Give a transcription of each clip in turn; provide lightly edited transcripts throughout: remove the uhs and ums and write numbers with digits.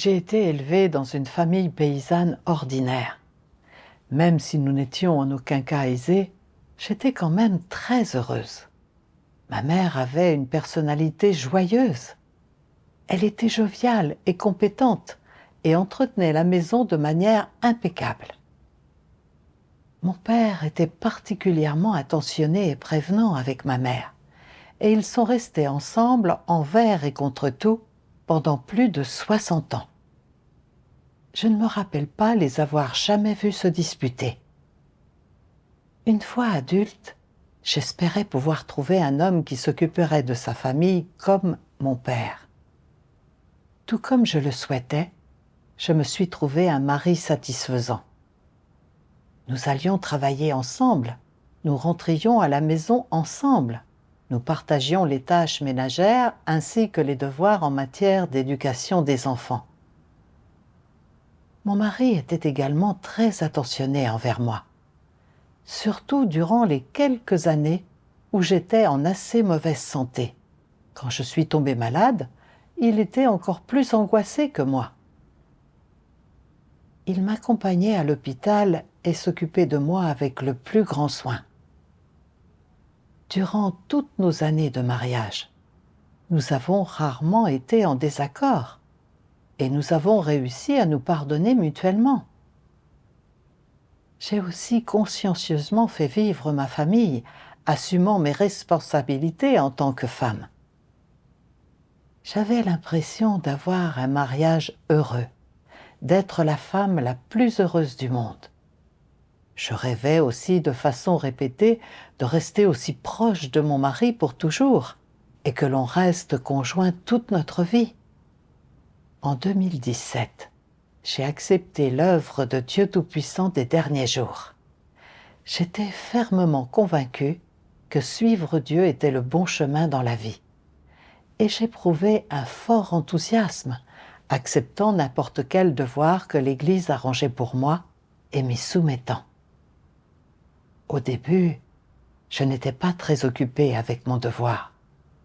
J'ai été élevée dans une famille paysanne ordinaire. Même si nous n'étions en aucun cas aisés, j'étais quand même très heureuse. Ma mère avait une personnalité joyeuse. Elle était joviale et compétente et entretenait la maison de manière impeccable. Mon père était particulièrement attentionné et prévenant avec ma mère, et ils sont restés ensemble envers et contre tout pendant plus de 60 ans. Je ne me rappelle pas les avoir jamais vus se disputer. Une fois adulte, j'espérais pouvoir trouver un homme qui s'occuperait de sa famille comme mon père. Tout comme je le souhaitais, je me suis trouvé un mari satisfaisant. Nous allions travailler ensemble, nous rentrions à la maison ensemble, nous partagions les tâches ménagères ainsi que les devoirs en matière d'éducation des enfants. Mon mari était également très attentionné envers moi, surtout durant les quelques années où j'étais en assez mauvaise santé. Quand je suis tombée malade, il était encore plus angoissé que moi. Il m'accompagnait à l'hôpital et s'occupait de moi avec le plus grand soin. Durant toutes nos années de mariage, nous avons rarement été en désaccord et nous avons réussi à nous pardonner mutuellement. J'ai aussi consciencieusement fait vivre ma famille, assumant mes responsabilités en tant que femme. J'avais l'impression d'avoir un mariage heureux, d'être la femme la plus heureuse du monde. Je rêvais aussi de façon répétée de rester aussi proche de mon mari pour toujours et que l'on reste conjoint toute notre vie. En 2017, j'ai accepté l'œuvre de Dieu Tout-Puissant des derniers jours. J'étais fermement convaincue que suivre Dieu était le bon chemin dans la vie. Et j'éprouvais un fort enthousiasme, acceptant n'importe quel devoir que l'Église arrangeait pour moi et m'y soumettant. Au début, je n'étais pas très occupée avec mon devoir.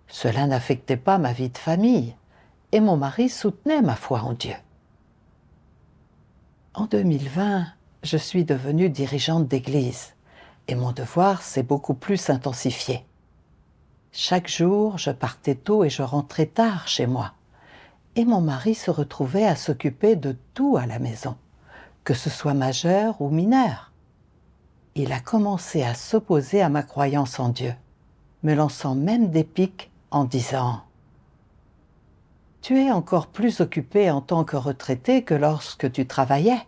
Cela n'affectait pas ma vie de famille et mon mari soutenait ma foi en Dieu. En 2020, je suis devenue dirigeante d'église et mon devoir s'est beaucoup plus intensifié. Chaque jour, je partais tôt et je rentrais tard chez moi. Et mon mari se retrouvait à s'occuper de tout à la maison, que ce soit majeur ou mineur. Il a commencé à s'opposer à ma croyance en Dieu, me lançant même des piques en disant « Tu es encore plus occupé en tant que retraité que lorsque tu travaillais. »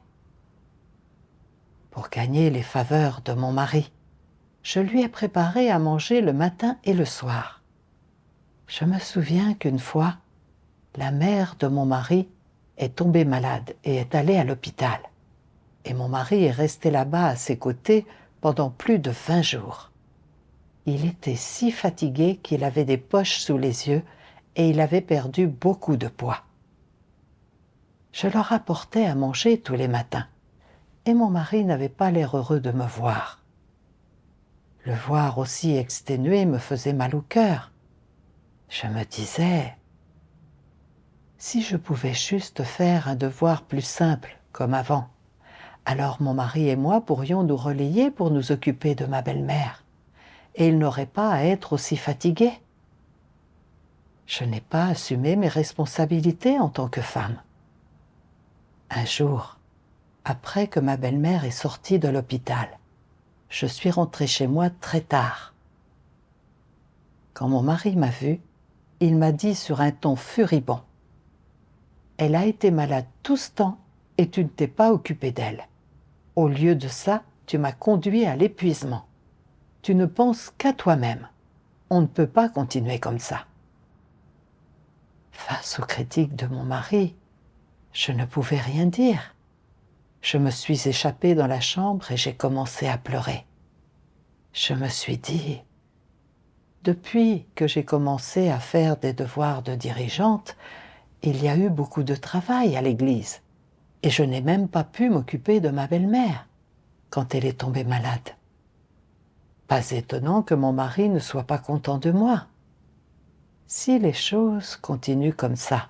Pour gagner les faveurs de mon mari, je lui ai préparé à manger le matin et le soir. Je me souviens qu'une fois, la mère de mon mari est tombée malade et est allée à l'hôpital. Et mon mari est resté là-bas à ses côtés pendant plus de 20 jours. Il était si fatigué qu'il avait des poches sous les yeux et il avait perdu beaucoup de poids. Je leur apportais à manger tous les matins et mon mari n'avait pas l'air heureux de me voir. Le voir aussi exténué me faisait mal au cœur. Je me disais, si je pouvais juste faire un devoir plus simple comme avant, alors mon mari et moi pourrions nous relayer pour nous occuper de ma belle-mère, et il n'aurait pas à être aussi fatigué. Je n'ai pas assumé mes responsabilités en tant que femme. Un jour, après que ma belle-mère est sortie de l'hôpital, je suis rentrée chez moi très tard. Quand mon mari m'a vue, il m'a dit sur un ton furibond, « Elle a été malade tout ce temps et tu ne t'es pas occupé d'elle. Au lieu de ça, tu m'as conduit à l'épuisement. Tu ne penses qu'à toi-même. On ne peut pas continuer comme ça. » Face aux critiques de mon mari, je ne pouvais rien dire. Je me suis échappée dans la chambre et j'ai commencé à pleurer. Je me suis dit, depuis que j'ai commencé à faire des devoirs de dirigeante, il y a eu beaucoup de travail à l'église et je n'ai même pas pu m'occuper de ma belle-mère quand elle est tombée malade. Pas étonnant que mon mari ne soit pas content de moi. Si les choses continuent comme ça,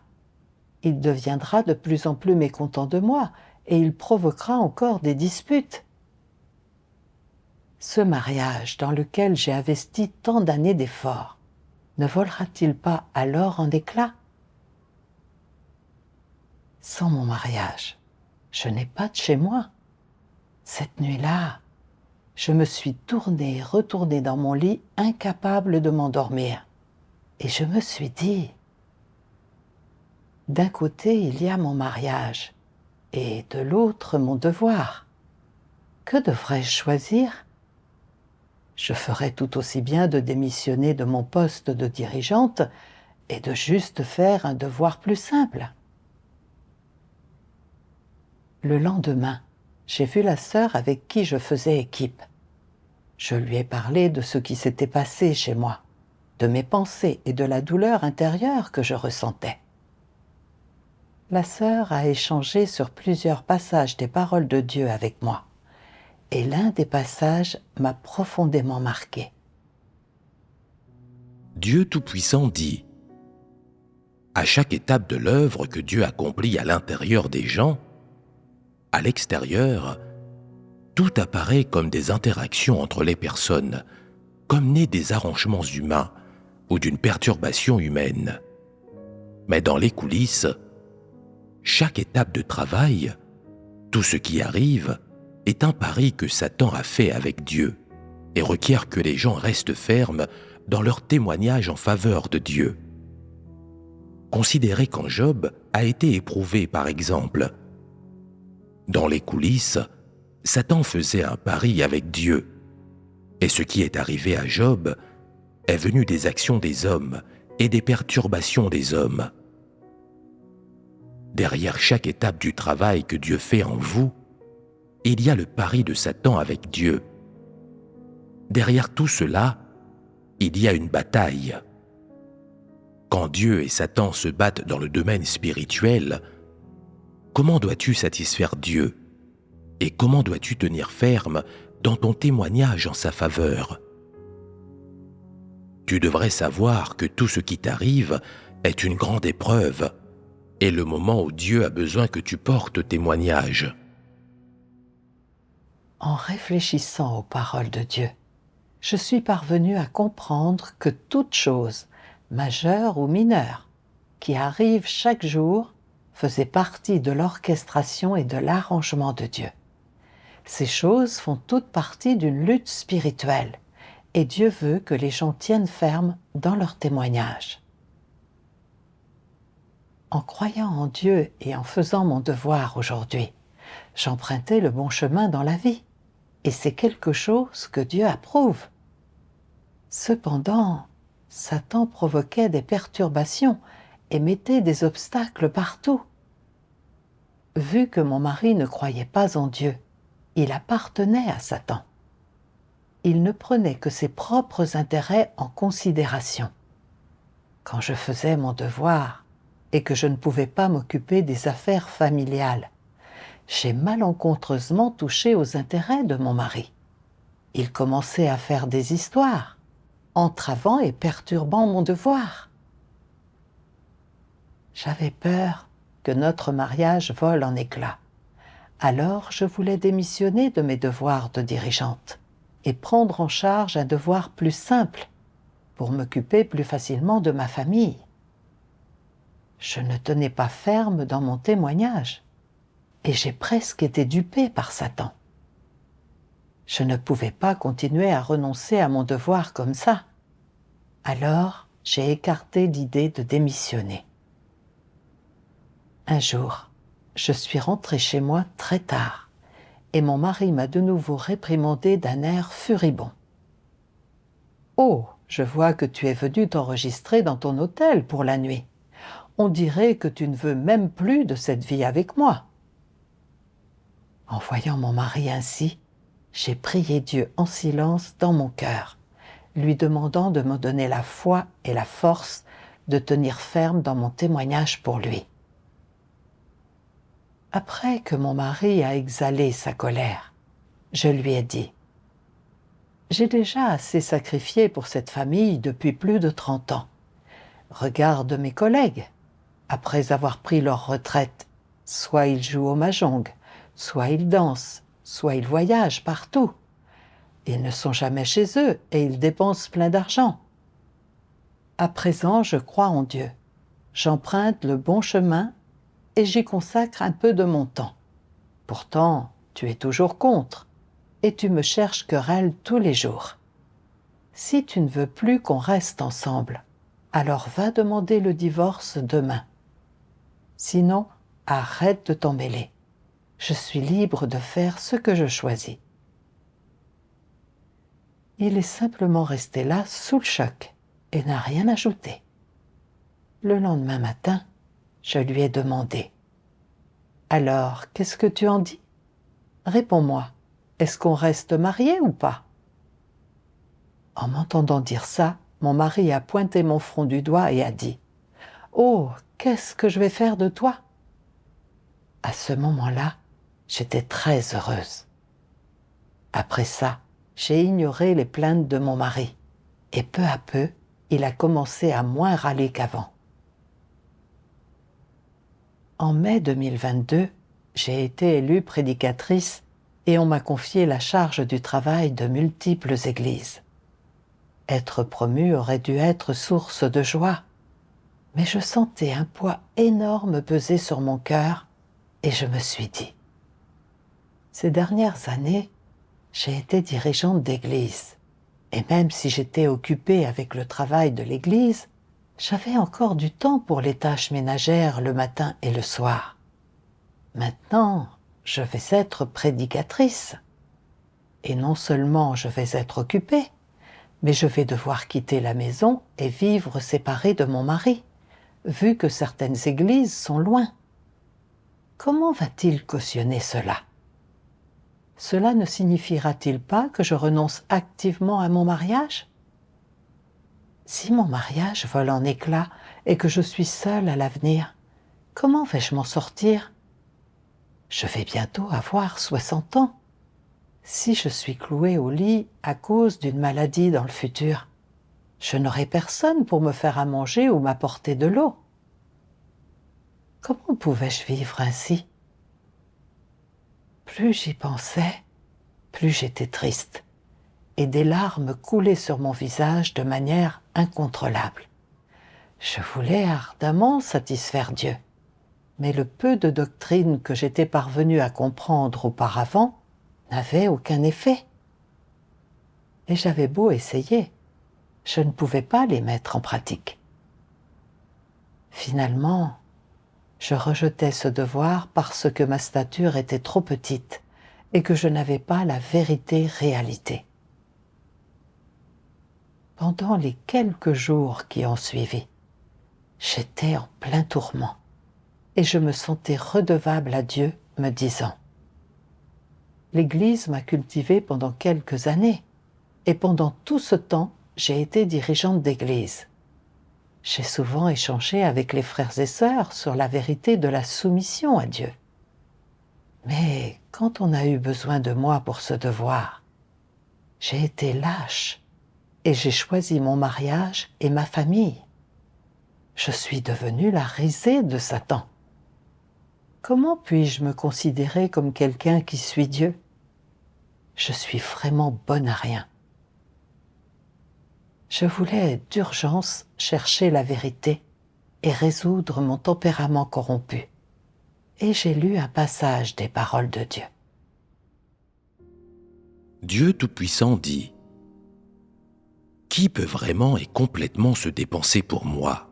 il deviendra de plus en plus mécontent de moi et il provoquera encore des disputes. Ce mariage dans lequel j'ai investi tant d'années d'efforts, ne volera-t-il pas alors en éclats? Sans mon mariage, je n'ai pas de chez moi. Cette nuit-là, je me suis tournée et retournée dans mon lit, incapable de m'endormir. Et je me suis dit, d'un côté, il y a mon mariage, et de l'autre, mon devoir. Que devrais-je choisir? Je ferais tout aussi bien de démissionner de mon poste de dirigeante et de juste faire un devoir plus simple. Le lendemain, j'ai vu la sœur avec qui je faisais équipe. Je lui ai parlé de ce qui s'était passé chez moi, de mes pensées et de la douleur intérieure que je ressentais. La sœur a échangé sur plusieurs passages des paroles de Dieu avec moi, et l'un des passages m'a profondément marqué. Dieu Tout-Puissant dit : à chaque étape de l'œuvre que Dieu accomplit à l'intérieur des gens, à l'extérieur, tout apparaît comme des interactions entre les personnes, comme nées des arrangements humains ou d'une perturbation humaine. Mais dans les coulisses, chaque étape de travail, tout ce qui arrive, est un pari que Satan a fait avec Dieu et requiert que les gens restent fermes dans leur témoignage en faveur de Dieu. Considérez quand Job a été éprouvé, par exemple. Dans les coulisses, Satan faisait un pari avec Dieu. Et ce qui est arrivé à Job est venu des actions des hommes et des perturbations des hommes. Derrière chaque étape du travail que Dieu fait en vous, il y a le pari de Satan avec Dieu. Derrière tout cela, il y a une bataille. Quand Dieu et Satan se battent dans le domaine spirituel, comment dois-tu satisfaire Dieu? Et comment dois-tu tenir ferme dans ton témoignage en sa faveur? Tu devrais savoir que tout ce qui t'arrive est une grande épreuve et le moment où Dieu a besoin que tu portes témoignage. En réfléchissant aux paroles de Dieu, je suis parvenue à comprendre que toute chose, majeure ou mineure, qui arrive chaque jour, faisait partie de l'orchestration et de l'arrangement de Dieu. Ces choses font toutes partie d'une lutte spirituelle, et Dieu veut que les gens tiennent ferme dans leur témoignage. En croyant en Dieu et en faisant mon devoir aujourd'hui, j'empruntais le bon chemin dans la vie, et c'est quelque chose que Dieu approuve. Cependant, Satan provoquait des perturbations et mettait des obstacles partout. Vu que mon mari ne croyait pas en Dieu, il appartenait à Satan. Il ne prenait que ses propres intérêts en considération. Quand je faisais mon devoir et que je ne pouvais pas m'occuper des affaires familiales, j'ai malencontreusement touché aux intérêts de mon mari. Il commençait à faire des histoires, entravant et perturbant mon devoir. J'avais peur que notre mariage vole en éclats. Alors je voulais démissionner de mes devoirs de dirigeante et prendre en charge un devoir plus simple pour m'occuper plus facilement de ma famille. Je ne tenais pas ferme dans mon témoignage et j'ai presque été dupée par Satan. Je ne pouvais pas continuer à renoncer à mon devoir comme ça. Alors, j'ai écarté l'idée de démissionner. Un jour, je suis rentrée chez moi très tard et mon mari m'a de nouveau réprimandée d'un air furibond. « Oh, je vois que tu es venu t'enregistrer dans ton hôtel pour la nuit. On dirait que tu ne veux même plus de cette vie avec moi. » En voyant mon mari ainsi, j'ai prié Dieu en silence dans mon cœur, lui demandant de me donner la foi et la force de tenir ferme dans mon témoignage pour lui. Après que mon mari a exhalé sa colère, je lui ai dit : « J'ai déjà assez sacrifié pour cette famille depuis plus de 30 ans. Regarde mes collègues. après avoir pris leur retraite, soit ils jouent au mahjong, soit ils dansent, soit ils voyagent partout. Ils ne sont jamais chez eux et ils dépensent plein d'argent. À présent, je crois en Dieu. J'emprunte le bon chemin et j'y consacre un peu de mon temps. Pourtant, tu es toujours contre et tu me cherches querelle tous les jours. Si tu ne veux plus qu'on reste ensemble, alors va demander le divorce demain. Sinon, arrête de t'en mêler. Je suis libre de faire ce que je choisis. Il est simplement resté là sous le choc et n'a rien ajouté. Le lendemain matin, je lui ai demandé « Alors, qu'est-ce que tu en dis ? Réponds-moi, est-ce qu'on reste mariés ou pas ?» En m'entendant dire ça, mon mari a pointé mon front du doigt et a dit « Oh, qu'est-ce que je vais faire de toi ?» À ce moment-là, j'étais très heureuse. Après ça, j'ai ignoré les plaintes de mon mari et peu à peu, il a commencé à moins râler qu'avant. En mai 2022, j'ai été élue prédicatrice et on m'a confié la charge du travail de multiples églises. Être promue aurait dû être source de joie, mais je sentais un poids énorme peser sur mon cœur et je me suis dit « Ces dernières années, j'ai été dirigeante d'église et même si j'étais occupée avec le travail de l'église, j'avais encore du temps pour les tâches ménagères le matin et le soir. Maintenant, je vais être prédicatrice. Et non seulement je vais être occupée, mais je vais devoir quitter la maison et vivre séparée de mon mari, vu que certaines églises sont loin. Comment va-t-il cautionner cela ? Cela ne signifiera-t-il pas que je renonce activement à mon mariage ? Si mon mariage vole en éclats et que je suis seule à l'avenir, comment vais-je m'en sortir ? Je vais bientôt avoir 60 ans. Si je suis clouée au lit à cause d'une maladie dans le futur, je n'aurai personne pour me faire à manger ou m'apporter de l'eau. Comment pouvais-je vivre ainsi ? Plus j'y pensais, plus j'étais triste, et des larmes coulaient sur mon visage de manière incontrôlable. Je voulais ardemment satisfaire Dieu, mais le peu de doctrine que j'étais parvenue à comprendre auparavant n'avait aucun effet. Et j'avais beau essayer, je ne pouvais pas les mettre en pratique. Finalement, je rejetais ce devoir parce que ma stature était trop petite et que je n'avais pas la vérité réalité. Pendant les quelques jours qui ont suivi, j'étais en plein tourment et je me sentais redevable à Dieu me disant « L'Église m'a cultivée pendant quelques années et pendant tout ce temps, j'ai été dirigeante d'église. J'ai souvent échangé avec les frères et sœurs sur la vérité de la soumission à Dieu. Mais quand on a eu besoin de moi pour ce devoir, j'ai été lâche et j'ai choisi mon mariage et ma famille. Je suis devenue la risée de Satan. Comment puis-je me considérer comme quelqu'un qui suit Dieu ? Je suis vraiment bonne à rien. Je voulais d'urgence chercher la vérité et résoudre mon tempérament corrompu. Et j'ai lu un passage des paroles de Dieu. Dieu Tout-Puissant dit « Qui peut vraiment et complètement se dépenser pour moi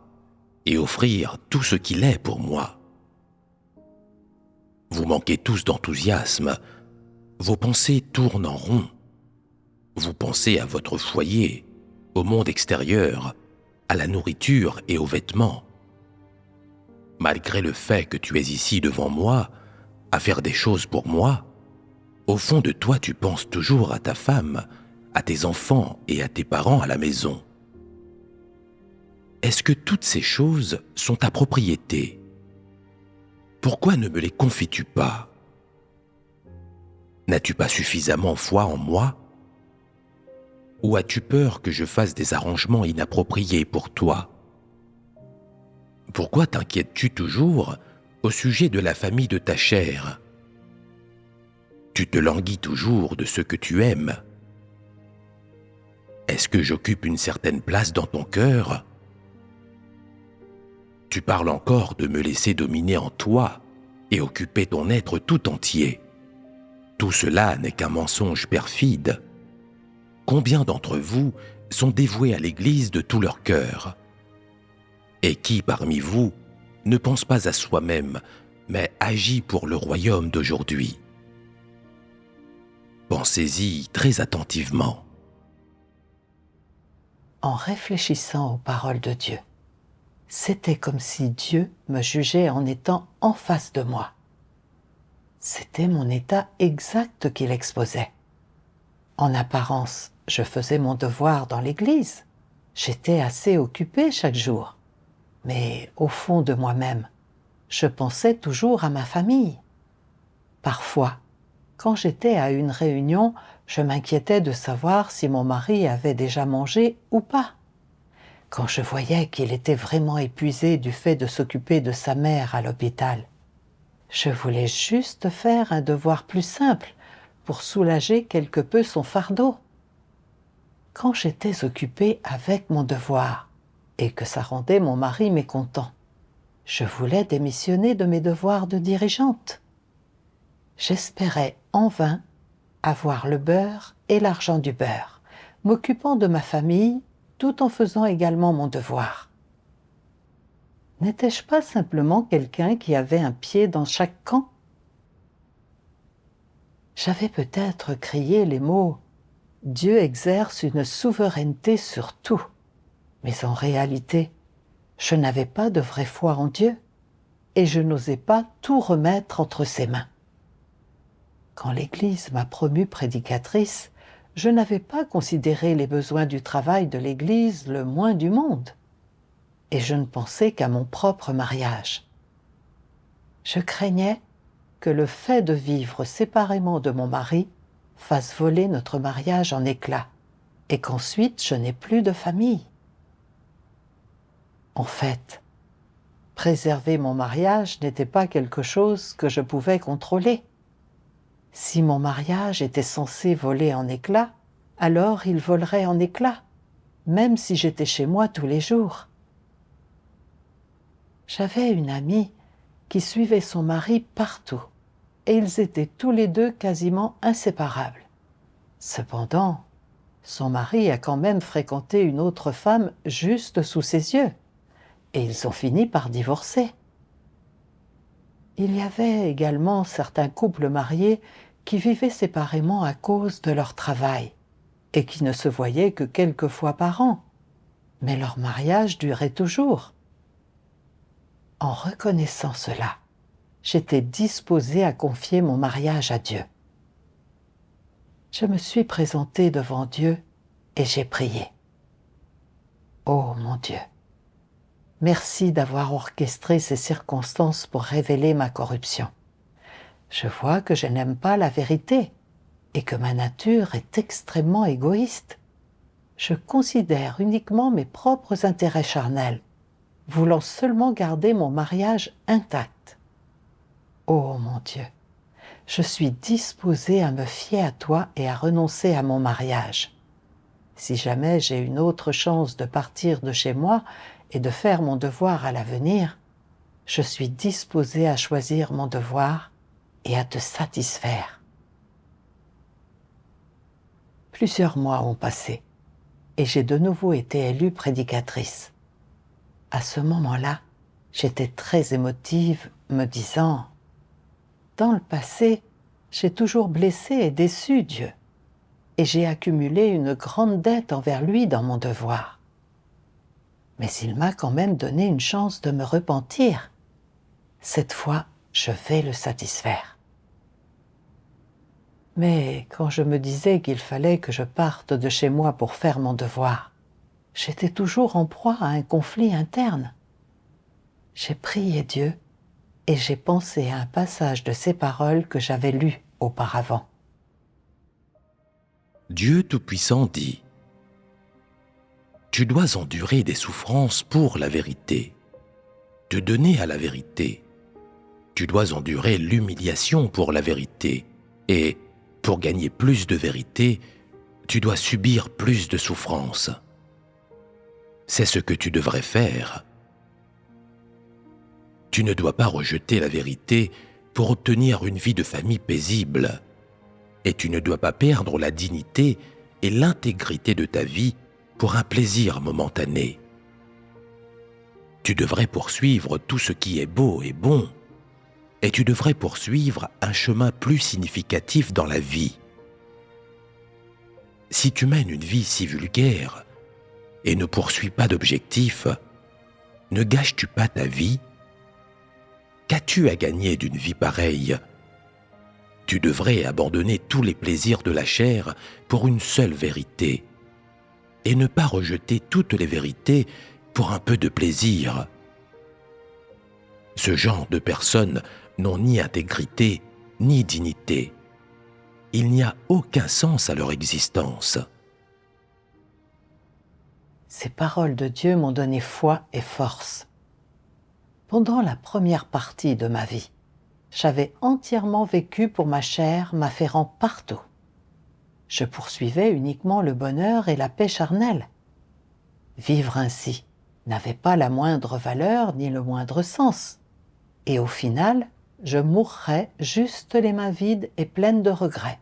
et offrir tout ce qu'il est pour moi ? Vous manquez tous d'enthousiasme, vos pensées tournent en rond. Vous pensez à votre foyer, au monde extérieur, à la nourriture et aux vêtements. Malgré le fait que tu es ici devant moi, à faire des choses pour moi, au fond de toi tu penses toujours à ta femme, à tes enfants et à tes parents à la maison. Est-ce que toutes ces choses sont ta propriété ? Pourquoi ne me les confies-tu pas ? N'as-tu pas suffisamment foi en moi ? Ou as-tu peur que je fasse des arrangements inappropriés pour toi ? Pourquoi t'inquiètes-tu toujours au sujet de la famille de ta chair? Tu te languis toujours de ce que tu aimes. Est-ce que j'occupe une certaine place dans ton cœur? Tu parles encore de me laisser dominer en toi et occuper ton être tout entier. Tout cela n'est qu'un mensonge perfide. Combien d'entre vous sont dévoués à l'Église de tout leur cœur? Et qui parmi vous ne pense pas à soi-même, mais agit pour le royaume d'aujourd'hui? Pensez-y très attentivement. En réfléchissant aux paroles de Dieu, c'était comme si Dieu me jugeait en étant en face de moi. C'était mon état exact qu'il exposait. En apparence, je faisais mon devoir dans l'église. J'étais assez occupée chaque jour. Mais au fond de moi-même, je pensais toujours à ma famille. Parfois, quand j'étais à une réunion, je m'inquiétais de savoir si mon mari avait déjà mangé ou pas. Quand je voyais qu'il était vraiment épuisé du fait de s'occuper de sa mère à l'hôpital, je voulais juste faire un devoir plus simple pour soulager quelque peu son fardeau. Quand j'étais occupée avec mon devoir et que ça rendait mon mari mécontent, je voulais démissionner de mes devoirs de dirigeante. J'espérais en vain avoir le beurre et l'argent du beurre, m'occupant de ma famille tout en faisant également mon devoir. N'étais-je pas simplement quelqu'un qui avait un pied dans chaque camp? J'avais peut-être crié les mots « Dieu exerce une souveraineté sur tout », mais en réalité, je n'avais pas de vraie foi en Dieu et je n'osais pas tout remettre entre ses mains. Quand l'Église m'a promue prédicatrice, je n'avais pas considéré les besoins du travail de l'Église le moins du monde, et je ne pensais qu'à mon propre mariage. Je craignais que le fait de vivre séparément de mon mari fasse voler notre mariage en éclats, et qu'ensuite je n'ai plus de famille. En fait, préserver mon mariage n'était pas quelque chose que je pouvais contrôler. Si mon mariage était censé voler en éclats, alors il volerait en éclats, même si j'étais chez moi tous les jours. J'avais une amie qui suivait son mari partout, et ils étaient tous les deux quasiment inséparables. Cependant, son mari a quand même fréquenté une autre femme juste sous ses yeux, et ils ont fini par divorcer. Il y avait également certains couples mariés qui vivaient séparément à cause de leur travail et qui ne se voyaient que quelques fois par an, mais leur mariage durait toujours. En reconnaissant cela, j'étais disposée à confier mon mariage à Dieu. Je me suis présentée devant Dieu et j'ai prié. Oh mon Dieu, merci d'avoir orchestré ces circonstances pour révéler ma corruption. Je vois que je n'aime pas la vérité et que ma nature est extrêmement égoïste. Je considère uniquement mes propres intérêts charnels, voulant seulement garder mon mariage intact. Oh mon Dieu, je suis disposée à me fier à toi et à renoncer à mon mariage. Si jamais j'ai une autre chance de partir de chez moi et de faire mon devoir à l'avenir, je suis disposée à choisir mon devoir et à te satisfaire. Plusieurs mois ont passé et j'ai de nouveau été élue prédicatrice. À ce moment-là, j'étais très émotive, me disant « Dans le passé, j'ai toujours blessé et déçu Dieu, et j'ai accumulé une grande dette envers lui dans mon devoir. Mais il m'a quand même donné une chance de me repentir. Cette fois, je vais le satisfaire. » Mais quand je me disais qu'il fallait que je parte de chez moi pour faire mon devoir, j'étais toujours en proie à un conflit interne. J'ai prié Dieu et j'ai pensé à un passage de ces paroles que j'avais lues auparavant. Dieu Tout-Puissant dit : Tu dois endurer des souffrances pour la vérité. te donner à la vérité. Tu dois endurer l'humiliation pour la vérité. Et pour gagner plus de vérité, tu dois subir plus de souffrance. C'est ce que tu devrais faire. Tu ne dois pas rejeter la vérité pour obtenir une vie de famille paisible. Et tu ne dois pas perdre la dignité et l'intégrité de ta vie pour un plaisir momentané. Tu devrais poursuivre tout ce qui est beau et bon, et tu devrais poursuivre un chemin plus significatif dans la vie. Si tu mènes une vie si vulgaire et ne poursuis pas d'objectif, ne gâches-tu pas ta vie? Qu'as-tu à gagner d'une vie pareille? Tu devrais abandonner tous les plaisirs de la chair pour une seule vérité, et ne pas rejeter toutes les vérités pour un peu de plaisir. Ce genre de personnes n'ont ni intégrité ni dignité. Il n'y a aucun sens à leur existence. Ces paroles de Dieu m'ont donné foi et force. Pendant la première partie de ma vie, j'avais entièrement vécu pour ma chair, m'affairant partout. Je poursuivais uniquement le bonheur et la paix charnelle. Vivre ainsi n'avait pas la moindre valeur ni le moindre sens. Et au final, je mourrais juste les mains vides et pleines de regrets.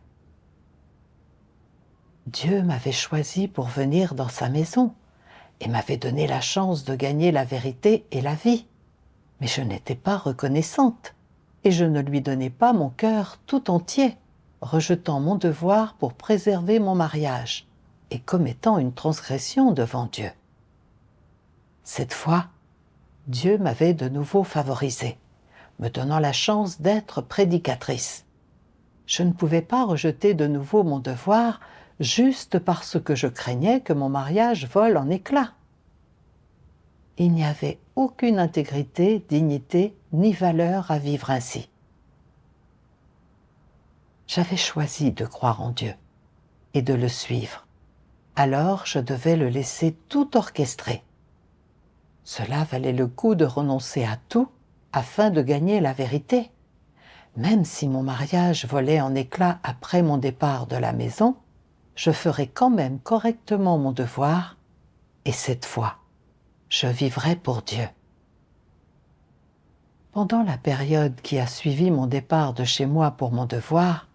Dieu m'avait choisi pour venir dans sa maison et m'avait donné la chance de gagner la vérité et la vie. Mais je n'étais pas reconnaissante et je ne lui donnais pas mon cœur tout entier, rejetant mon devoir pour préserver mon mariage et commettant une transgression devant Dieu. Cette fois, Dieu m'avait de nouveau favorisée, me donnant la chance d'être prédicatrice. Je ne pouvais pas rejeter de nouveau mon devoir juste parce que je craignais que mon mariage vole en éclats. Il n'y avait aucune intégrité, dignité ni valeur à vivre ainsi. J'avais choisi de croire en Dieu et de le suivre. Alors je devais le laisser tout orchestrer. Cela valait le coup de renoncer à tout afin de gagner la vérité. Même si mon mariage volait en éclats après mon départ de la maison, je ferais quand même correctement mon devoir, et cette fois, je vivrai pour Dieu. Pendant la période qui a suivi mon départ de chez moi pour mon devoir,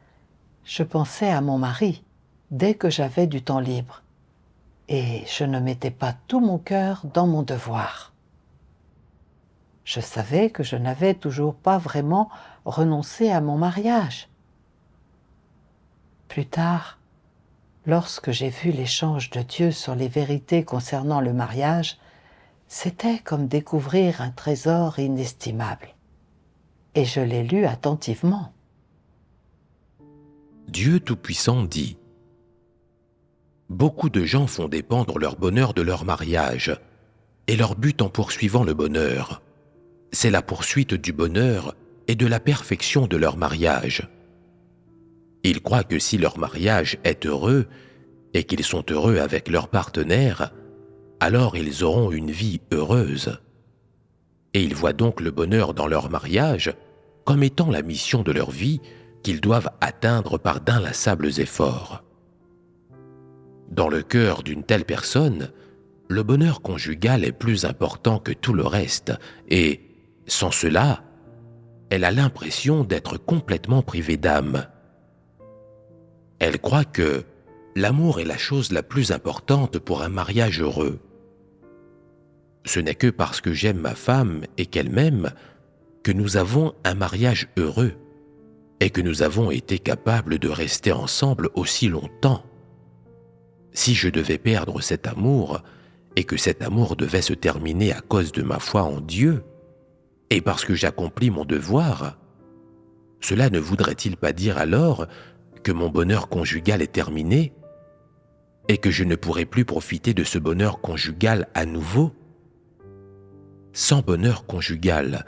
je pensais à mon mari dès que j'avais du temps libre, et je ne mettais pas tout mon cœur dans mon devoir. Je savais que je n'avais toujours pas vraiment renoncé à mon mariage. Plus tard, lorsque j'ai vu l'échange de Dieu sur les vérités concernant le mariage, c'était comme découvrir un trésor inestimable. Et je l'ai lu attentivement. Dieu Tout-Puissant dit : beaucoup de gens font dépendre leur bonheur de leur mariage, et leur but en poursuivant le bonheur, c'est la poursuite du bonheur et de la perfection de leur mariage. Ils croient que si leur mariage est heureux et qu'ils sont heureux avec leur partenaire, alors ils auront une vie heureuse. Et ils voient donc le bonheur dans leur mariage comme étant la mission de leur vie qu'ils doivent atteindre par d'inlassables efforts. Dans le cœur d'une telle personne, le bonheur conjugal est plus important que tout le reste et, sans cela, elle a l'impression d'être complètement privée d'âme. Elle croit que l'amour est la chose la plus importante pour un mariage heureux. Ce n'est que parce que j'aime ma femme et qu'elle m'aime que nous avons un mariage heureux et que nous avons été capables de rester ensemble aussi longtemps. Si je devais perdre cet amour et que cet amour devait se terminer à cause de ma foi en Dieu et parce que j'accomplis mon devoir, cela ne voudrait-il pas dire alors que mon bonheur conjugal est terminé et que je ne pourrai plus profiter de ce bonheur conjugal à nouveau? Sans bonheur conjugal,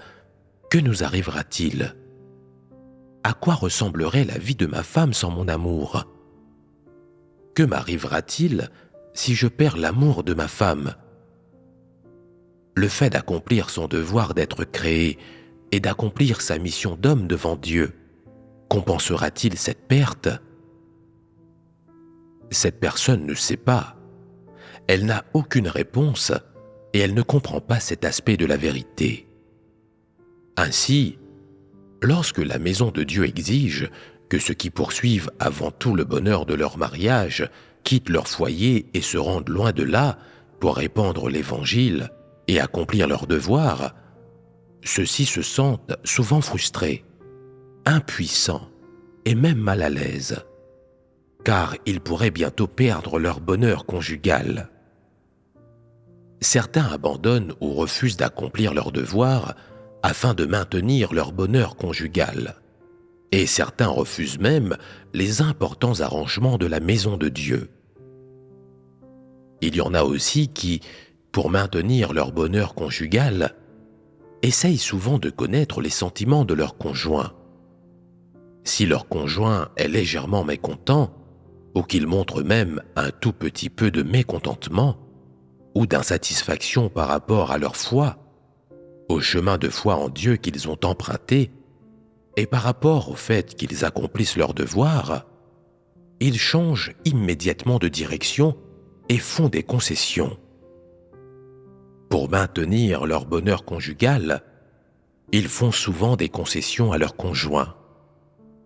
que nous arrivera-t-il? À quoi ressemblerait la vie de ma femme sans mon amour? Que m'arrivera-t-il si je perds l'amour de ma femme? le fait d'accomplir son devoir d'être créé et d'accomplir sa mission d'homme devant Dieu compensera-t-il cette perte? Cette personne ne sait pas. Elle n'a aucune réponse et elle ne comprend pas cet aspect de la vérité. Ainsi, lorsque la maison de Dieu exige que ceux qui poursuivent avant tout le bonheur de leur mariage quittent leur foyer et se rendent loin de là pour répandre l'Évangile et accomplir leurs devoirs, ceux-ci se sentent souvent frustrés, impuissants et même mal à l'aise, car ils pourraient bientôt perdre leur bonheur conjugal. Certains abandonnent ou refusent d'accomplir leurs devoirs afin de maintenir leur bonheur conjugal, et certains refusent même les importants arrangements de la maison de Dieu. Il y en a aussi qui, pour maintenir leur bonheur conjugal, essayent souvent de connaître les sentiments de leur conjoint. Si leur conjoint est légèrement mécontent, ou qu'il montre même un tout petit peu de mécontentement, ou d'insatisfaction par rapport à leur foi, au chemin de foi en Dieu qu'ils ont emprunté, et par rapport au fait qu'ils accomplissent leur devoir, ils changent immédiatement de direction et font des concessions. Pour maintenir leur bonheur conjugal, ils font souvent des concessions à leur conjoint,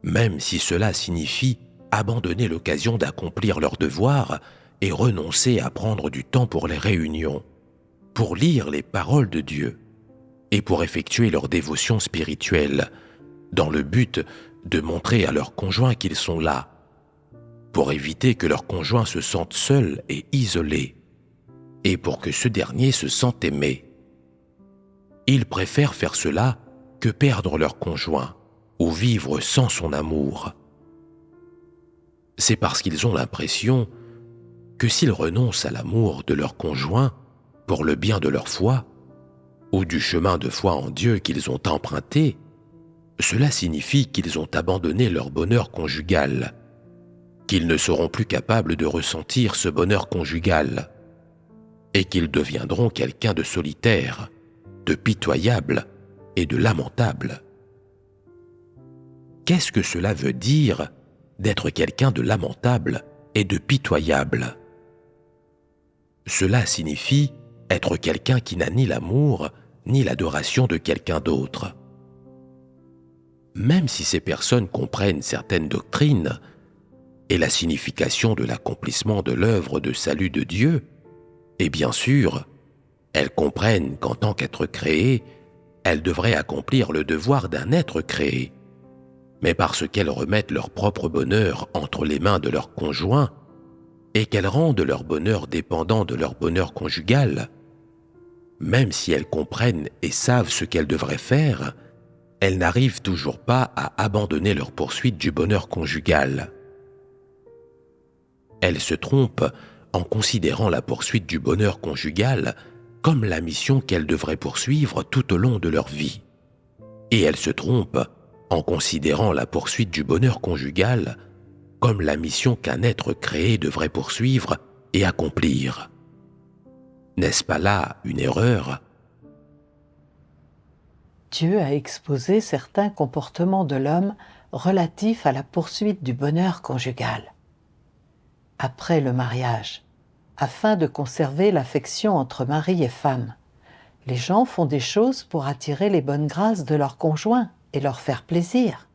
même si cela signifie abandonner l'occasion d'accomplir leur devoir et renoncer à prendre du temps pour les réunions, pour lire les paroles de Dieu et pour effectuer leur dévotion spirituelle, dans le but de montrer à leur conjoint qu'ils sont là, pour éviter que leur conjoint se sente seul et isolé, et pour que ce dernier se sente aimé. Ils préfèrent faire cela que perdre leur conjoint ou vivre sans son amour. C'est parce qu'ils ont l'impression que s'ils renoncent à l'amour de leur conjoint pour le bien de leur foi, ou du chemin de foi en Dieu qu'ils ont emprunté, cela signifie qu'ils ont abandonné leur bonheur conjugal, qu'ils ne seront plus capables de ressentir ce bonheur conjugal, et qu'ils deviendront quelqu'un de solitaire, de pitoyable et de lamentable. Qu'est-ce que cela veut dire d'être quelqu'un de lamentable et de pitoyable? Cela signifie être quelqu'un qui n'a ni l'amour ni l'adoration de quelqu'un d'autre. Même si ces personnes comprennent certaines doctrines et la signification de l'accomplissement de l'œuvre de salut de Dieu, et bien sûr, elles comprennent qu'en tant qu'être créé, elles devraient accomplir le devoir d'un être créé, mais parce qu'elles remettent leur propre bonheur entre les mains de leur conjoint et qu'elles rendent leur bonheur dépendant de leur bonheur conjugal, même si elles comprennent et savent ce qu'elles devraient faire, elles n'arrivent toujours pas à abandonner leur poursuite du bonheur conjugal. Elles se trompent en considérant la poursuite du bonheur conjugal comme la mission qu'elles devraient poursuivre tout au long de leur vie. Et elles se trompent en considérant la poursuite du bonheur conjugal comme la mission qu'un être créé devrait poursuivre et accomplir. N'est-ce pas là une erreur? Dieu a exposé certains comportements de l'homme relatifs à la poursuite du bonheur conjugal. Après le mariage, afin de conserver l'affection entre mari et femme, les gens font des choses pour attirer les bonnes grâces de leur conjoint et leur faire plaisir.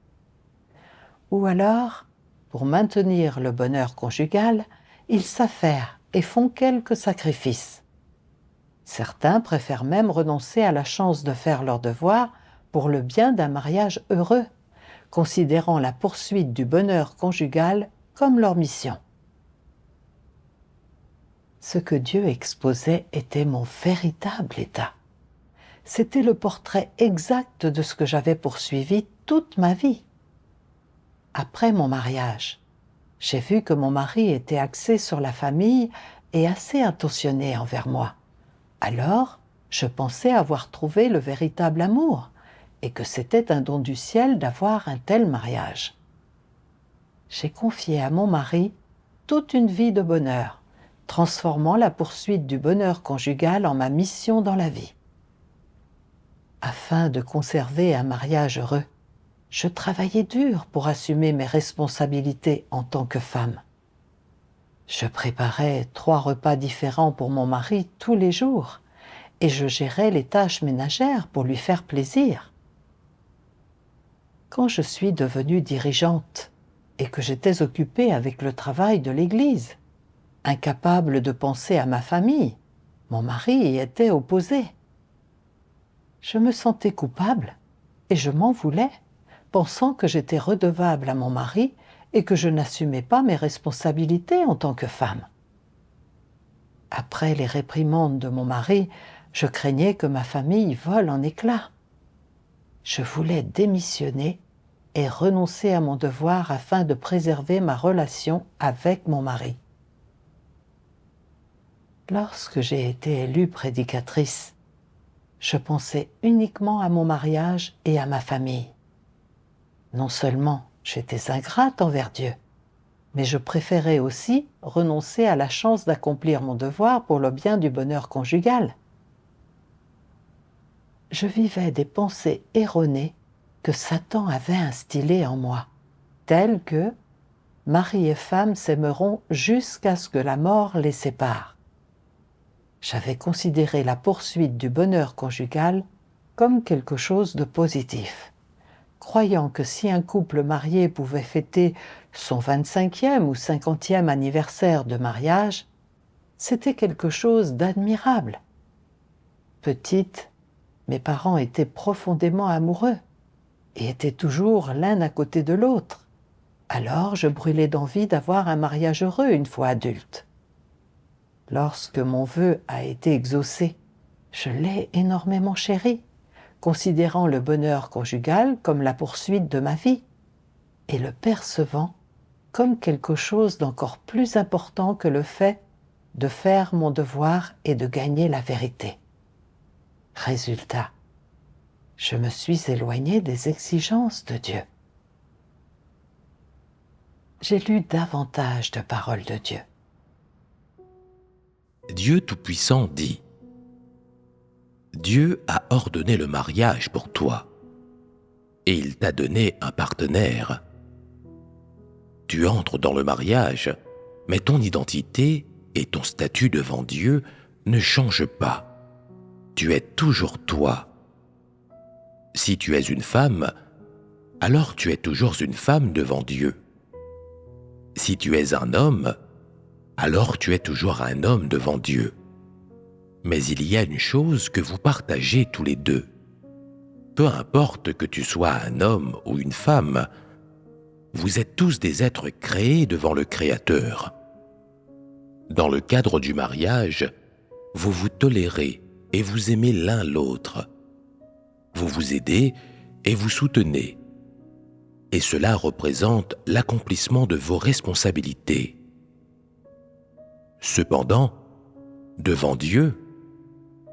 Ou alors, pour maintenir le bonheur conjugal, ils s'affairent et font quelques sacrifices. Certains préfèrent même renoncer à la chance de faire leur devoir pour le bien d'un mariage heureux, considérant la poursuite du bonheur conjugal comme leur mission. Ce que Dieu exposait était mon véritable état. C'était le portrait exact de ce que j'avais poursuivi toute ma vie. Après mon mariage, j'ai vu que mon mari était axé sur la famille et assez attentionné envers moi. Alors, je pensais avoir trouvé le véritable amour et que c'était un don du ciel d'avoir un tel mariage. J'ai confié à mon mari toute une vie de bonheur, transformant la poursuite du bonheur conjugal en ma mission dans la vie. Afin de conserver un mariage heureux, je travaillais dur pour assumer mes responsabilités en tant que femme. Je préparais 3 repas différents pour mon mari tous les jours et je gérais les tâches ménagères pour lui faire plaisir. Quand je suis devenue dirigeante et que j'étais occupée avec le travail de l'Église, incapable de penser à ma famille, mon mari y était opposé. Je me sentais coupable et je m'en voulais, pensant que j'étais redevable à mon mari et que je n'assumais pas mes responsabilités en tant que femme. Après les réprimandes de mon mari, je craignais que ma famille vole en éclats. Je voulais démissionner et renoncer à mon devoir afin de préserver ma relation avec mon mari. Lorsque j'ai été élue prédicatrice, je pensais uniquement à mon mariage et à ma famille. Non seulement j'étais ingrate envers Dieu, mais je préférais aussi renoncer à la chance d'accomplir mon devoir pour le bien du bonheur conjugal. Je vivais des pensées erronées que Satan avait instillées en moi, telles que « mari et femme s'aimeront jusqu'à ce que la mort les sépare ». J'avais considéré la poursuite du bonheur conjugal comme quelque chose de positif, croyant que si un couple marié pouvait fêter son 25e ou 50e anniversaire de mariage, c'était quelque chose d'admirable. Petite, mes parents étaient profondément amoureux et étaient toujours l'un à côté de l'autre. Alors je brûlais d'envie d'avoir un mariage heureux une fois adulte. Lorsque mon vœu a été exaucé, je l'ai énormément chéri, considérant le bonheur conjugal comme la poursuite de ma vie et le percevant comme quelque chose d'encore plus important que le fait de faire mon devoir et de gagner la vérité. Résultat, je me suis éloignée des exigences de Dieu. J'ai lu davantage de paroles de Dieu. Dieu Tout-Puissant dit : Dieu a ordonné le mariage pour toi, et il t'a donné un partenaire. Tu entres dans le mariage, mais ton identité et ton statut devant Dieu ne changent pas. Tu es toujours toi. Si tu es une femme, alors tu es toujours une femme devant Dieu. Si tu es un homme, alors tu es toujours un homme devant Dieu. Mais il y a une chose que vous partagez tous les deux. Peu importe que tu sois un homme ou une femme, vous êtes tous des êtres créés devant le Créateur. Dans le cadre du mariage, vous vous tolérez et vous aimez l'un l'autre. Vous vous aidez et vous soutenez. Et cela représente l'accomplissement de vos responsabilités. Cependant, devant Dieu,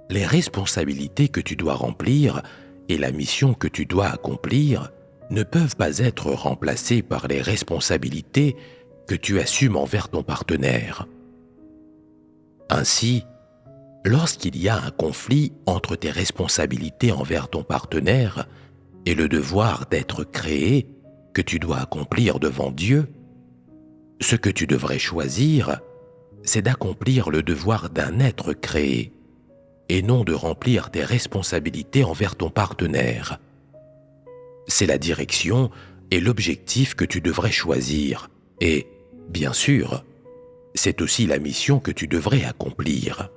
les responsabilités que tu dois remplir et la mission que tu dois accomplir ne peuvent pas être remplacées par les responsabilités que tu assumes envers ton partenaire. Ainsi, lorsqu'il y a un conflit entre tes responsabilités envers ton partenaire et le devoir d'être créé que tu dois accomplir devant Dieu, ce que tu devrais choisir, c'est d'accomplir le devoir d'un être créé et non de remplir tes responsabilités envers ton partenaire. C'est la direction et l'objectif que tu devrais choisir et, bien sûr, c'est aussi la mission que tu devrais accomplir.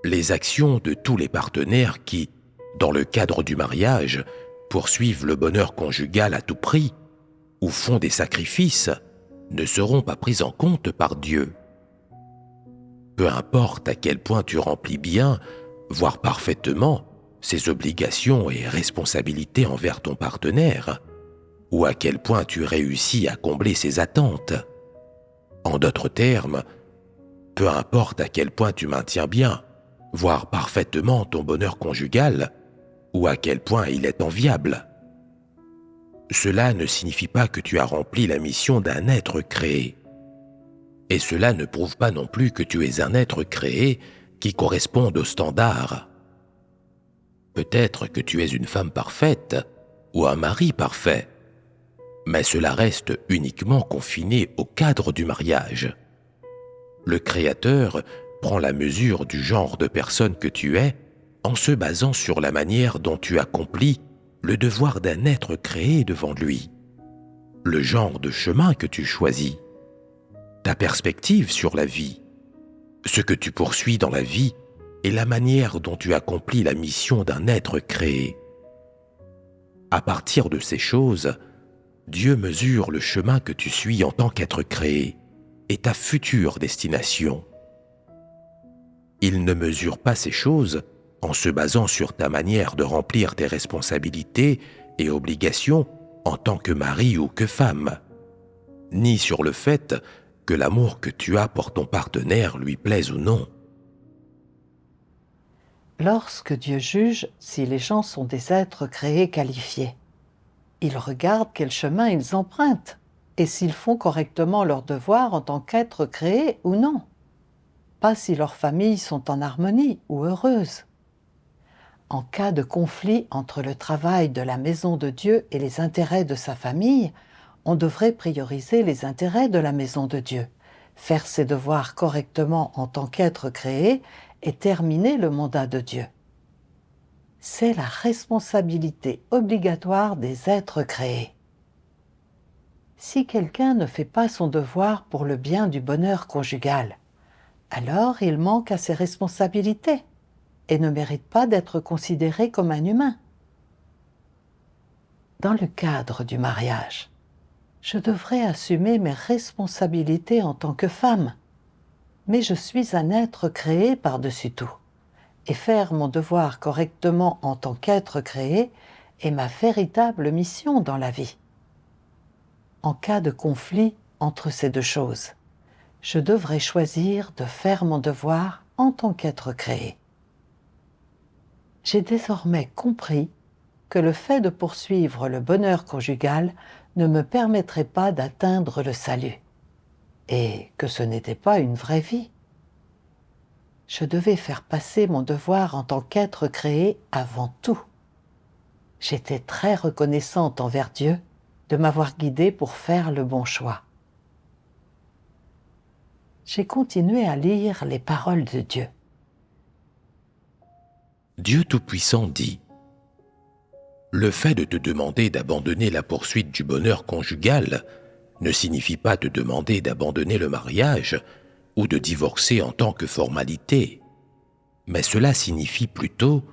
Les actions de tous les partenaires qui, dans le cadre du mariage, poursuivent le bonheur conjugal à tout prix ou font des sacrifices ne seront pas prises en compte par Dieu. Peu importe à quel point tu remplis bien, voire parfaitement, ses obligations et responsabilités envers ton partenaire, ou à quel point tu réussis à combler ses attentes. En d'autres termes, peu importe à quel point tu maintiens bien, voire parfaitement ton bonheur conjugal, ou à quel point il est enviable. Cela ne signifie pas que tu as rempli la mission d'un être créé. Et cela ne prouve pas non plus que tu es un être créé qui corresponde aux standards. Peut-être que tu es une femme parfaite ou un mari parfait, mais cela reste uniquement confiné au cadre du mariage. Le Créateur prend la mesure du genre de personne que tu es en se basant sur la manière dont tu accomplis le devoir d'un être créé devant lui, le genre de chemin que tu choisis, ta perspective sur la vie, ce que tu poursuis dans la vie et la manière dont tu accomplis la mission d'un être créé. À partir de ces choses, Dieu mesure le chemin que tu suis en tant qu'être créé et ta future destination. Il ne mesure pas ces choses en se basant sur ta manière de remplir tes responsabilités et obligations en tant que mari ou que femme, ni sur le fait que l'amour que tu as pour ton partenaire lui plaise ou non. Lorsque Dieu juge si les gens sont des êtres créés qualifiés, il regarde quel chemin ils empruntent et s'ils font correctement leur devoir en tant qu'êtres créés ou non, pas si leurs familles sont en harmonie ou heureuses. En cas de conflit entre le travail de la maison de Dieu et les intérêts de sa famille, on devrait prioriser les intérêts de la maison de Dieu, faire ses devoirs correctement en tant qu'être créé et terminer le mandat de Dieu. C'est la responsabilité obligatoire des êtres créés. Si quelqu'un ne fait pas son devoir pour le bien du bonheur conjugal, alors il manque à ses responsabilités et ne mérite pas d'être considéré comme un humain. Dans le cadre du mariage, je devrais assumer mes responsabilités en tant que femme, mais je suis un être créé par-dessus tout, et faire mon devoir correctement en tant qu'être créé est ma véritable mission dans la vie. En cas de conflit entre ces deux choses, je devrais choisir de faire mon devoir en tant qu'être créé. J'ai désormais compris que le fait de poursuivre le bonheur conjugal ne me permettrait pas d'atteindre le salut, et que ce n'était pas une vraie vie. Je devais faire passer mon devoir en tant qu'être créé avant tout. J'étais très reconnaissante envers Dieu de m'avoir guidée pour faire le bon choix. J'ai continué à lire les paroles de Dieu. Dieu Tout-Puissant dit : le fait de te demander d'abandonner la poursuite du bonheur conjugal ne signifie pas te demander d'abandonner le mariage ou de divorcer en tant que formalité, mais cela signifie plutôt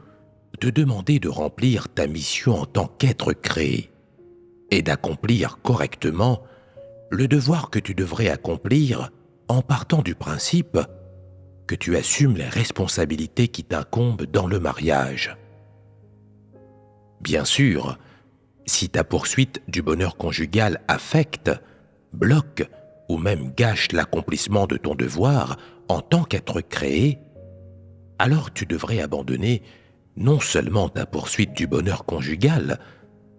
te demander de remplir ta mission en tant qu'être créé et d'accomplir correctement le devoir que tu devrais accomplir en partant du principe que tu assumes les responsabilités qui t'incombent dans le mariage. Bien sûr, si ta poursuite du bonheur conjugal affecte, bloque ou même gâche l'accomplissement de ton devoir en tant qu'être créé, alors tu devrais abandonner non seulement ta poursuite du bonheur conjugal,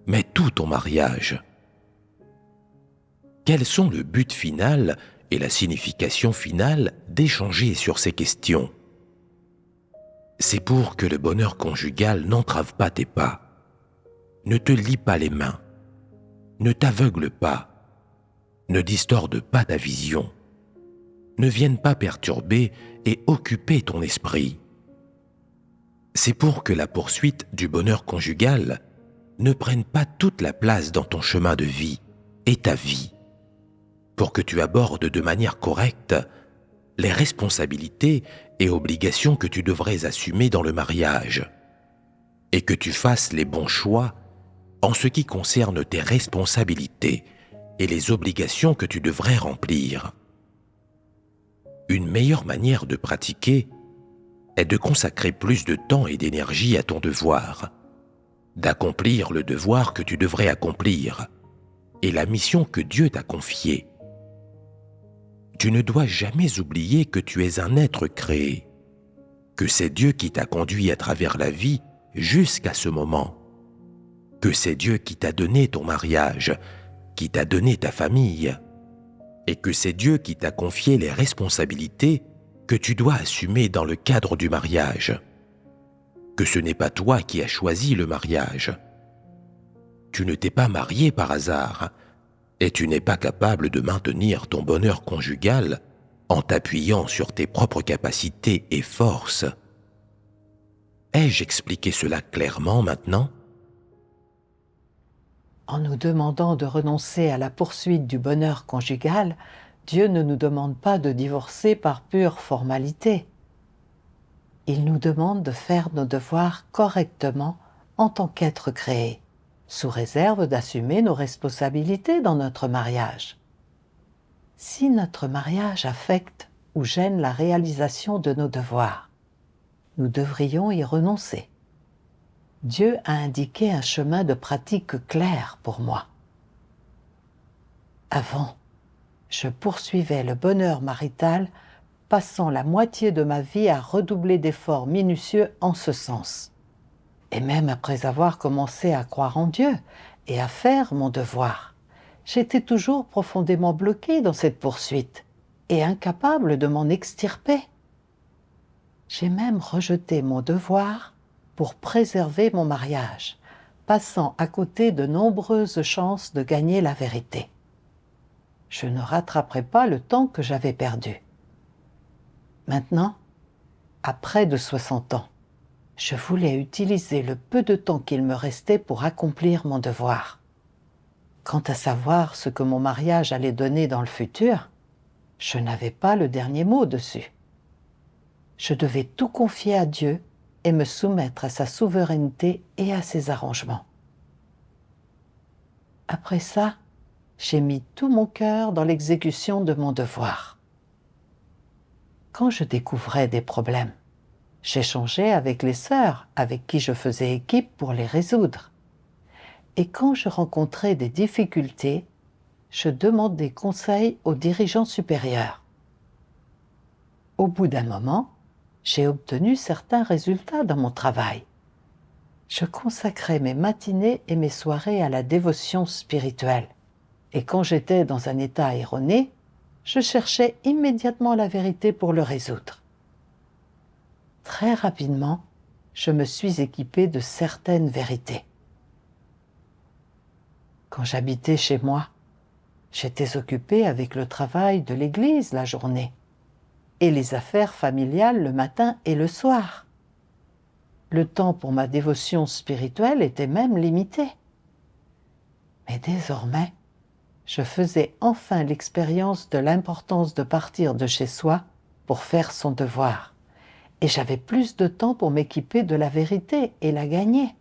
mais tout ton mariage. Quels sont le but final et la signification finale d'échanger sur ces questions? C'est pour que le bonheur conjugal n'entrave pas tes pas, ne te lie pas les mains, ne t'aveugle pas, ne distorde pas ta vision, ne vienne pas perturber et occuper ton esprit. C'est pour que la poursuite du bonheur conjugal ne prenne pas toute la place dans ton chemin de vie et ta vie, pour que tu abordes de manière correcte les responsabilités et obligations que tu devrais assumer dans le mariage, et que tu fasses les bons choix en ce qui concerne tes responsabilités et les obligations que tu devrais remplir. Une meilleure manière de pratiquer est de consacrer plus de temps et d'énergie à ton devoir, d'accomplir le devoir que tu devrais accomplir et la mission que Dieu t'a confiée. Tu ne dois jamais oublier que tu es un être créé, que c'est Dieu qui t'a conduit à travers la vie jusqu'à ce moment, que c'est Dieu qui t'a donné ton mariage, qui t'a donné ta famille, et que c'est Dieu qui t'a confié les responsabilités que tu dois assumer dans le cadre du mariage, que ce n'est pas toi qui as choisi le mariage. Tu ne t'es pas marié par hasard, et tu n'es pas capable de maintenir ton bonheur conjugal en t'appuyant sur tes propres capacités et forces. Ai-je expliqué cela clairement maintenant ? En nous demandant de renoncer à la poursuite du bonheur conjugal, Dieu ne nous demande pas de divorcer par pure formalité. Il nous demande de faire nos devoirs correctement en tant qu'être créé, sous réserve d'assumer nos responsabilités dans notre mariage. Si notre mariage affecte ou gêne la réalisation de nos devoirs, nous devrions y renoncer. Dieu a indiqué un chemin de pratique clair pour moi. Avant, je poursuivais le bonheur marital, passant la moitié de ma vie à redoubler d'efforts minutieux en ce sens. Et même après avoir commencé à croire en Dieu et à faire mon devoir, j'étais toujours profondément bloquée dans cette poursuite et incapable de m'en extirper. J'ai même rejeté mon devoir pour préserver mon mariage, passant à côté de nombreuses chances de gagner la vérité. Je ne rattraperai pas le temps que j'avais perdu. Maintenant, à près de 60 ans, je voulais utiliser le peu de temps qu'il me restait pour accomplir mon devoir. Quant à savoir ce que mon mariage allait donner dans le futur, je n'avais pas le dernier mot dessus. Je devais tout confier à Dieu et me soumettre à sa souveraineté et à ses arrangements. Après ça, j'ai mis tout mon cœur dans l'exécution de mon devoir. Quand je découvrais des problèmes, j'échangeais avec les sœurs avec qui je faisais équipe pour les résoudre. Et quand je rencontrais des difficultés, je demandais conseil aux dirigeants supérieurs. Au bout d'un moment, j'ai obtenu certains résultats dans mon travail. Je consacrais mes matinées et mes soirées à la dévotion spirituelle. Et quand j'étais dans un état erroné, je cherchais immédiatement la vérité pour le résoudre. Très rapidement, je me suis équipée de certaines vérités. Quand j'habitais chez moi, j'étais occupée avec le travail de l'église la journée et les affaires familiales le matin et le soir. Le temps pour ma dévotion spirituelle était même limité. Mais désormais, je faisais enfin l'expérience de l'importance de partir de chez soi pour faire son devoir. Et j'avais plus de temps pour m'équiper de la vérité et la gagner.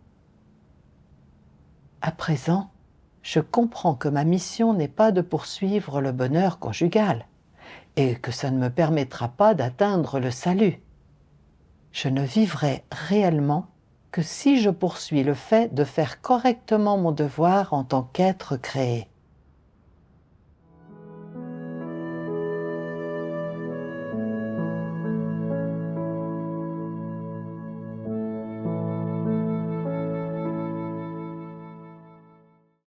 À présent, je comprends que ma mission n'est pas de poursuivre le bonheur conjugal et que ça ne me permettra pas d'atteindre le salut. Je ne vivrai réellement que si je poursuis le fait de faire correctement mon devoir en tant qu'être créé.